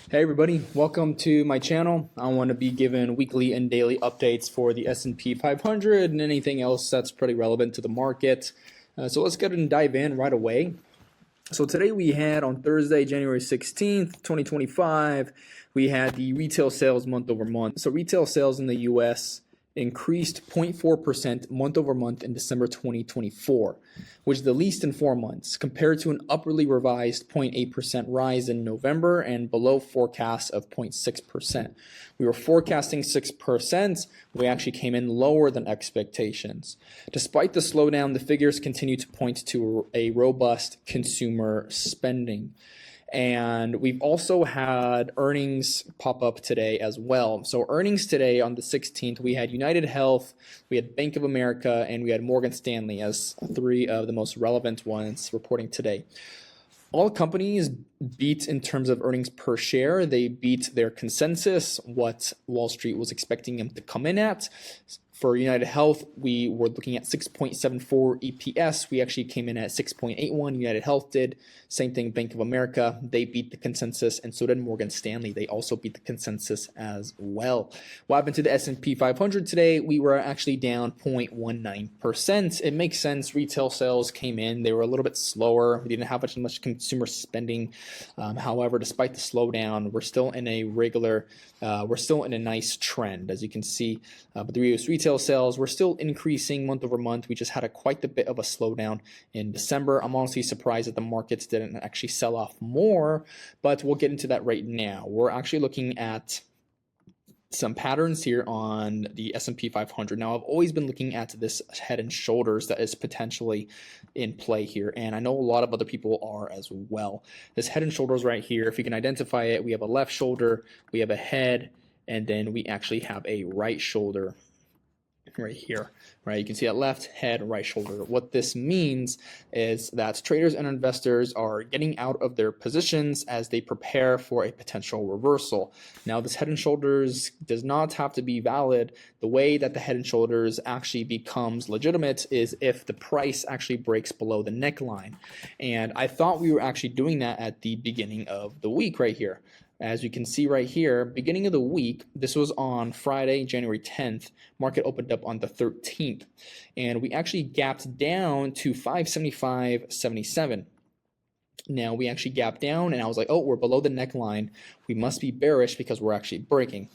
Hey everybody, welcome to my channel. I want to be given weekly and daily updates for the S&P 500 and anything else that's pretty relevant to the market. So let's get and dive in right away. So today we had on Thursday, January 16th, 2025, we had the retail sales month over month. So retail sales in the US increased 0.4% month over month in December 2024, which is the least in 4 months, compared to an upwardly revised 0.8% rise in November and below forecasts of 0.6%. We were forecasting 6%. We actually came in lower than expectations. Despite the slowdown, the figures continue to point to a robust consumer spending. And we've also had earnings pop up today as well. So earnings today on the 16th, we had United Health, we had Bank of America, and we had Morgan Stanley as three of the most relevant ones reporting today. All companies beat in terms of earnings per share. They beat their consensus, what Wall Street was expecting them to come in at. For United Health, we were looking at 6.74 EPS. We actually came in at 6.81. United Health did. Same thing, Bank of America. They beat the consensus, and so did Morgan Stanley. They also beat the consensus as well. What happened to the S&P 500 today? We were actually down 0.19%. It makes sense. Retail sales came in. They were a little bit slower. We didn't have much consumer spending. However, despite the slowdown, we're still in a nice trend, as you can see. But the US retail sales were still increasing month over month. We just had quite a bit of a slowdown in December. I'm honestly surprised that the markets didn't actually sell off more, but we'll get into that right now. We're actually looking at some patterns here on the S&P 500. Now, I've always been looking at this head and shoulders that is potentially in play here, and I know a lot of other people are as well. This head and shoulders right here, if you can identify it, we have a left shoulder, we have a head, and then we actually have a right shoulder right here, right? You can see that left head, right shoulder. What this means is that traders and investors are getting out of their positions as they prepare for a potential reversal. Now, this head and shoulders does not have to be valid. The way that the head and shoulders actually becomes legitimate is if the price actually breaks below the neckline. And I thought we were actually doing that at the beginning of the week right here. As you can see right here, beginning of the week, this was on Friday, January 10th, market opened up on the 13th, and we actually gapped down to 575.77. Now we actually gapped down, and I was like, oh, we're below the neckline. We must be bearish because we're actually breaking.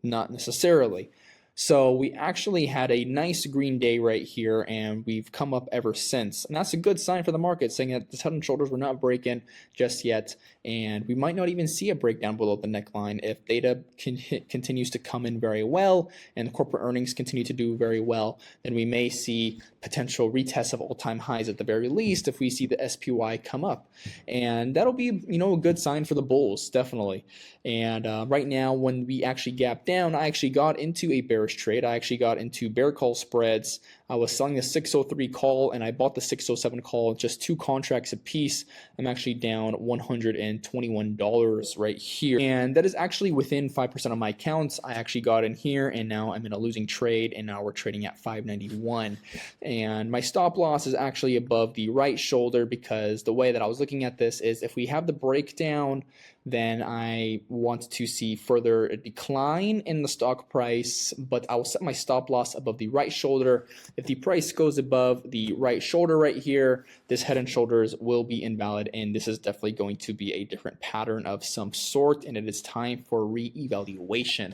Not necessarily. So we actually had a nice green day right here, and we've come up ever since. And that's a good sign for the market, saying that the head and shoulders were not breaking just yet, and we might not even see a breakdown below the neckline if data continues to come in very well and corporate earnings continue to do very well. Then we may see potential retests of all-time highs at the very least if we see the SPY come up, and that'll be a good sign for the bulls, definitely. And right now, when we actually gap down, I actually got into a bearish trade. I actually got into bear call spreads. I was selling the 603 call and I bought the 607 call, just 2 contracts a piece. I'm actually down $121 right here, and that is actually within 5% of my accounts. I actually got in here, and now I'm in a losing trade, and now we're trading at 591. And my stop loss is actually above the right shoulder, because the way that I was looking at this is if we have the breakdown, then I want to see further decline in the stock price, but I will set my stop loss above the right shoulder. If the price goes above the right shoulder right here, this head and shoulders will be invalid, and this is definitely going to be a different pattern of some sort, and it is time for reevaluation.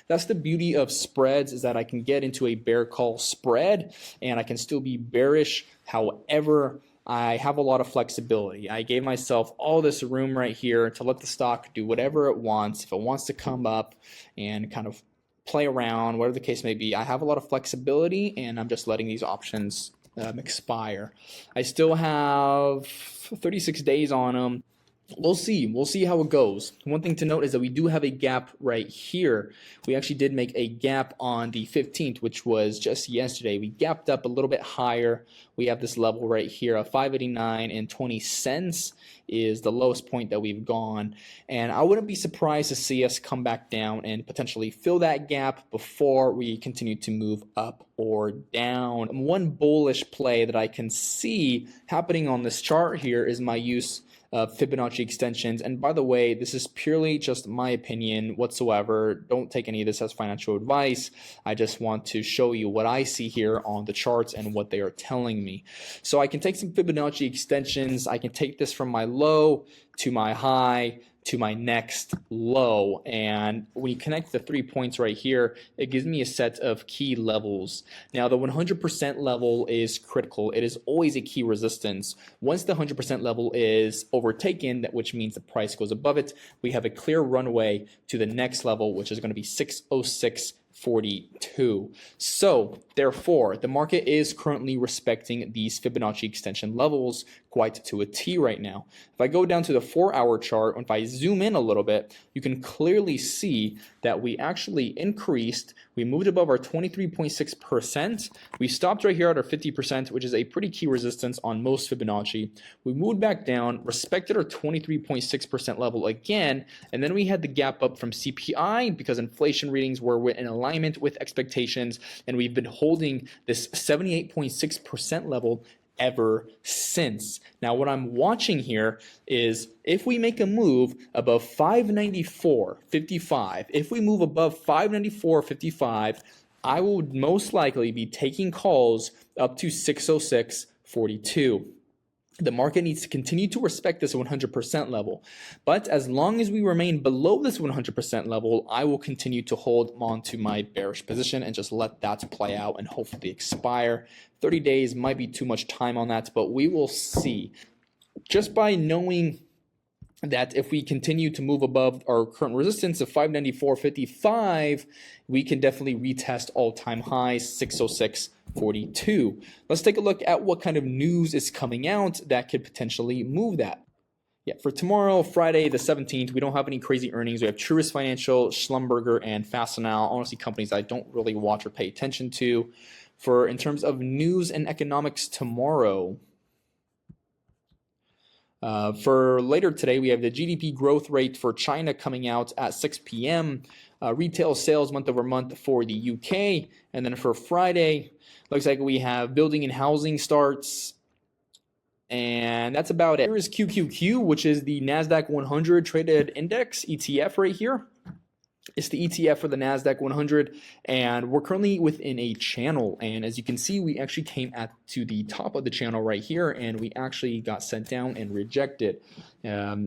That's the beauty of spreads, is that I can get into a bear call spread and I can still be bearish. However, I have a lot of flexibility. I gave myself all this room right here to let the stock do whatever it wants. If it wants to come up and kind of play around, whatever the case may be, I have a lot of flexibility, and I'm just letting these options expire. I still have 36 days on them. We'll see how it goes. One thing to note is that we do have a gap right here. We actually did make a gap on the 15th, which was just yesterday. We gapped up a little bit higher. We have this level right here of 589.20 is the lowest point that we've gone. And I wouldn't be surprised to see us come back down and potentially fill that gap before we continue to move up or down. One bullish play that I can see happening on this chart here is my use Fibonacci extensions. And by the way, this is purely just my opinion whatsoever. Don't take any of this as financial advice. I just want to show you what I see here on the charts and what they are telling me. So I can take some Fibonacci extensions. I can take this from my low to my high to my next low, and when you connect the 3 points right here, it gives me a set of key levels. Now the 100% level is critical. It is always a key resistance. Once the 100% level is overtaken, which means the price goes above it, we have a clear runway to the next level, which is going to be 606.42. So therefore, the market is currently respecting these Fibonacci extension levels quite to a T right now. If I go down to the 4-hour chart, if I zoom in a little bit, you can clearly see that we actually increased. We moved above our 23.6%. We stopped right here at our 50%, which is a pretty key resistance on most Fibonacci. We moved back down, respected our 23.6% level again, and then we had the gap up from CPI because inflation readings were in alignment with expectations, and we've been holding this 78.6% level ever since. Now what I'm watching here is if we make a move above 594.55, if we move above 594.55, I will most likely be taking calls up to 606.42. The market needs to continue to respect this 100% level. But as long as we remain below this 100% level, I will continue to hold on to my bearish position and just let that play out and hopefully expire. 30 days might be too much time on that, but we will see. Just by knowing that if we continue to move above our current resistance of 594.55, we can definitely retest all-time highs, 606.42. Let's take a look at what kind of news is coming out that could potentially move that. Yeah, for tomorrow, Friday the 17th, we don't have any crazy earnings. We have Truist Financial, Schlumberger, and Fastenal. Honestly, companies I don't really watch or pay attention to. In terms of news and economics tomorrow, for later today, we have the GDP growth rate for China coming out at 6 p.m., retail sales month over month for the UK, and then for Friday, looks like we have building and housing starts, and that's about it. Here is QQQ, which is the NASDAQ 100 traded index ETF right here. It's the ETF for the NASDAQ 100, and we're currently within a channel. And as you can see, we actually came to the top of the channel right here, and we actually got sent down and rejected.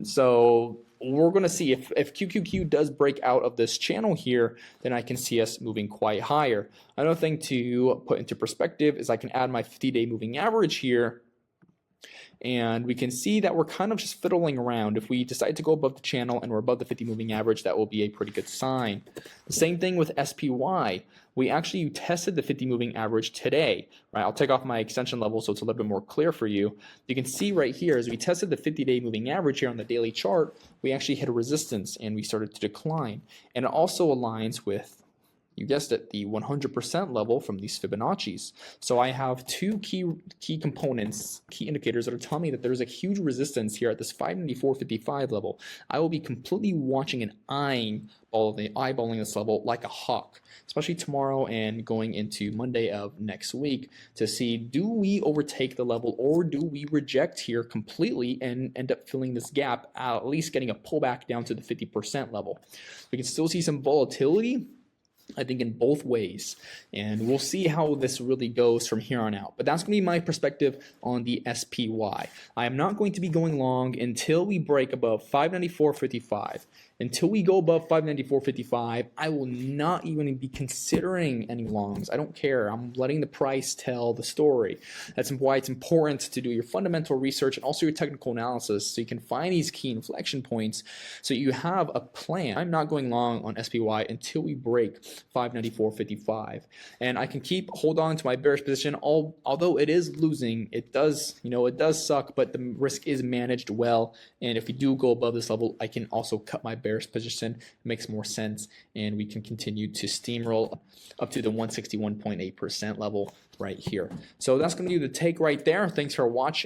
So we're going to see if QQQ does break out of this channel here, then I can see us moving quite higher. Another thing to put into perspective is I can add my 50-day moving average here, and we can see that we're kind of just fiddling around. If we decide to go above the channel and we're above the 50 moving average, that will be a pretty good sign. The same thing with SPY. We actually tested the 50 moving average today. Right? I'll take off my extension level so it's a little bit more clear for you. You can see right here, as we tested the 50-day moving average here on the daily chart, we actually hit a resistance and we started to decline. And it also aligns with, you guessed it, the 100% level from these Fibonacci's. So I have two key components, key indicators that are telling me that there's a huge resistance here at this 594.55 level. I will be completely watching and eyeballing this level like a hawk, especially tomorrow and going into Monday of next week to see, do we overtake the level or do we reject here completely and end up filling this gap, at least getting a pullback down to the 50% level. We can still see some volatility, I think, in both ways, and we'll see how this really goes from here on out. But that's going to be my perspective on the SPY. I am not going to be going long until we break above 594.55. Until we go above 594.55, I will not even be considering any longs. I don't care. I'm letting the price tell the story. That's why it's important to do your fundamental research and also your technical analysis so you can find these key inflection points so you have a plan. I'm not going long on SPY until we break 594.55. And I can hold on to my bearish position, although it is losing. It does suck, but the risk is managed well. And if we do go above this level, I can also cut my bearish position. It makes more sense, and we can continue to steamroll up to the 161.8% level right here. So that's going to do the take right there. Thanks for watching.